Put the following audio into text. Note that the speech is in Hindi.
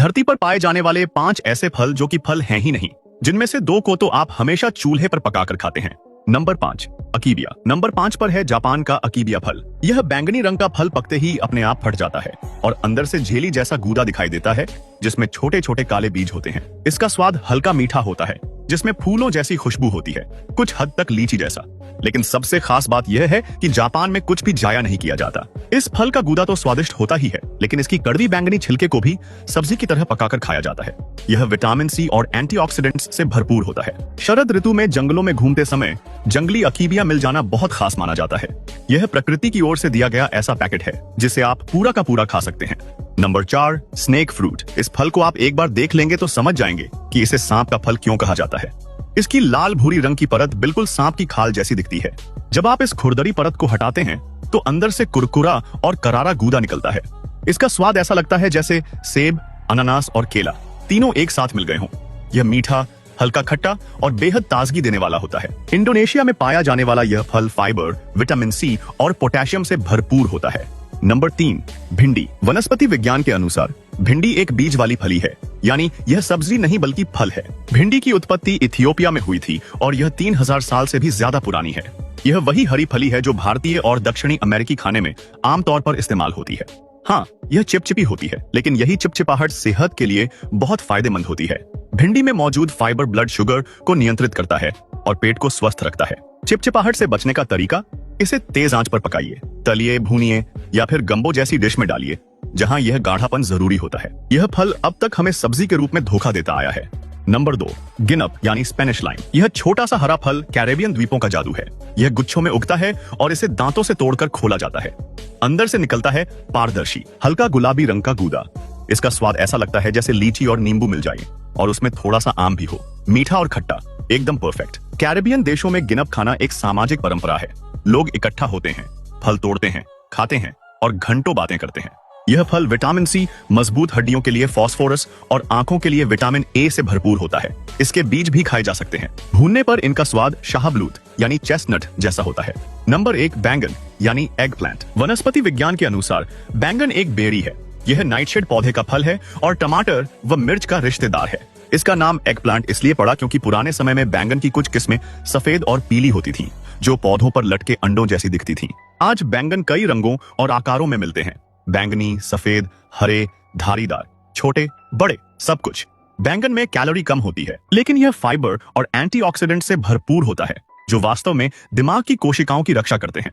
धरती पर पाए जाने वाले 5 ऐसे फल जो कि फल हैं ही नहीं, जिनमें से 2 को तो आप हमेशा चूल्हे पर पकाकर खाते हैं। नंबर 5, अकीबिया। नंबर 5 पर है जापान का अकीबिया फल। यह बैंगनी रंग का फल पकते ही अपने आप फट जाता है और अंदर से झेली जैसा गूदा दिखाई देता है, जिसमें छोटे छोटे काले बीज होते हैं। इसका स्वाद हल्का मीठा होता है, जिसमें फूलों जैसी खुशबू होती है, कुछ हद तक लीची जैसा। लेकिन सबसे खास बात यह है कि जापान में कुछ भी जाया नहीं किया जाता। इस फल का गूदा तो स्वादिष्ट होता ही है, लेकिन इसकी कड़वी बैंगनी छिलके को भी सब्जी की तरह पकाकर खाया जाता है। यह विटामिन सी और एंटीऑक्सीडेंट्स से भरपूर होता है। शरद ऋतु में जंगलों में घूमते समय जंगली अकीबिया मिल जाना बहुत खास माना जाता है। यह प्रकृति की ओर से दिया गया ऐसा पैकेट है जिसे आप पूरा का पूरा खा सकते हैं। Number 4, snake fruit. इस फल को आप एक बार देख लेंगे तो समझ जाएंगे कि इसे सांप का फल क्यों कहा जाता है। इसकी लाल भूरी रंग की परत बिल्कुल सांप की खाल जैसी दिखती है। जब आप इस खुरदरी परत को हटाते हैं तो अंदर से कुरकुरा और करारा गूदा निकलता है। इसका स्वाद ऐसा लगता है जैसे सेब, अनानास और केला तीनों एक साथ मिल गए हों। यह मीठा, हल्का खट्टा और बेहद ताजगी देने वाला होता है। इंडोनेशिया में पाया जाने वाला यह फल फाइबर, विटामिन सी और पोटेशियम से भरपूर होता है। नंबर 3, भिंडी। वनस्पति विज्ञान के अनुसार भिंडी एक बीज वाली फली है, यानी यह सब्जी नहीं बल्कि फल है। भिंडी की उत्पत्ति इथियोपिया में हुई थी और यह 3000 साल से भी ज्यादा पुरानी है। यह वही हरी फली है जो भारतीय और दक्षिणी अमेरिकी खाने में आमतौर पर इस्तेमाल होती है। हाँ, यह चिपचिपी होती है, लेकिन यही चिपचिपाहट सेहत के लिए बहुत फायदेमंद होती है। भिंडी में मौजूद फाइबर ब्लड शुगर को नियंत्रित करता है और पेट को स्वस्थ रखता है। चिपचिपाहट से बचने का तरीका, इसे तेज आंच पर पकाइए, तलिए, भूनिए या फिर गंबो जैसी डिश में डालिए जहां यह गाढ़ापन जरूरी होता है। यह फल अब तक हमें सब्जी के रूप में धोखा देता आया है। नंबर 2, गिनप यानी स्पेनिश लाइम। यह छोटा सा हरा फल कैरेबियन द्वीपों का जादू है। यह गुच्छों में उगता है और इसे दांतों से तोड़कर खोला जाता है। अंदर से निकलता है पारदर्शी, हल्का गुलाबी रंग का गूदा। इसका स्वाद ऐसा लगता है जैसे लीची और नींबू मिल जाए और उसमें थोड़ा सा आम भी हो। मीठा और खट्टा, एकदम परफेक्ट। कैरेबियन देशों में गिनप खाना एक सामाजिक परंपरा है। लोग इकट्ठा होते हैं, फल तोड़ते हैं, खाते हैं और घंटों बातें करते हैं। यह फल विटामिन सी, मजबूत हड्डियों के लिए फास्फोरस और आंखों के लिए विटामिन ए से भरपूर होता है। इसके बीज भी खाए जा सकते हैं। भूनने पर इनका स्वाद शाहबलूत यानी चेस्टनट जैसा होता है। नंबर 1, बैंगन यानी एग प्लांट। वनस्पति विज्ञान के अनुसार बैंगन एक बेरी है। यह नाइटशेड पौधे का फल है और टमाटर व मिर्च का रिश्तेदार है। इसका नाम एग प्लांट इसलिए पड़ा क्योंकि पुराने समय में बैंगन की कुछ किस्में सफेद और पीली होती थीं, जो पौधों पर लटके अंडों जैसी दिखती थीं। आज बैंगन कई रंगों और आकारों में मिलते हैं। बैंगनी, सफेद, हरे, धारीदार, छोटे, बड़े, सब कुछ। बैंगन में कैलोरी कम होती है, लेकिन यह फाइबर और एंटीऑक्सीडेंट से भरपूर होता है, जो वास्तव में दिमाग की कोशिकाओं की रक्षा करते हैं।